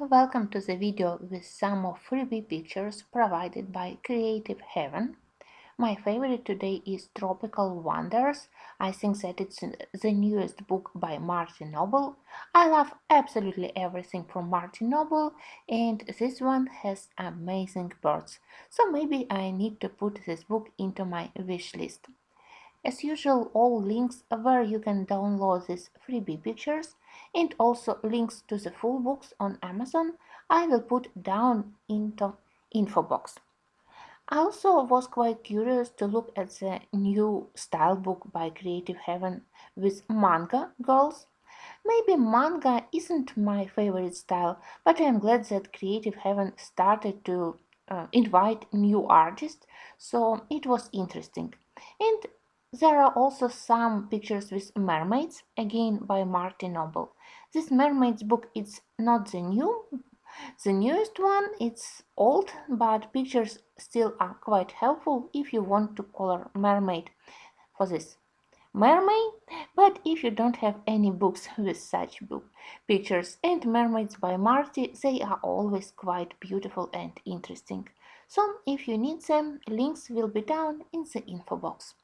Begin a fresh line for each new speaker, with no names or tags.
Welcome to the video with some of freebie pictures provided by Creative Heaven. My favorite today is Tropical Wonders. I think that it's the newest book by Marty. I love absolutely everything from Marty, and this one has amazing birds. So maybe I need to put this book into my wish list. As usual, all links where you can download these freebie pictures and also links to the full books on Amazon I will put down into info box. I also was quite curious to look at the new style book by Creative Heaven with manga girls. Maybe manga isn't my favorite style, but I am glad that Creative Heaven started to invite new artists, so it was interesting. And there are also some pictures with mermaids, again by Marty. This mermaids book is not the newest one, it's old, but pictures still are quite helpful if you want to color mermaid for this mermaid. But if you don't have any books with such pictures and mermaids by Marty, they are always quite beautiful and interesting. So if you need them, links will be down in the info box.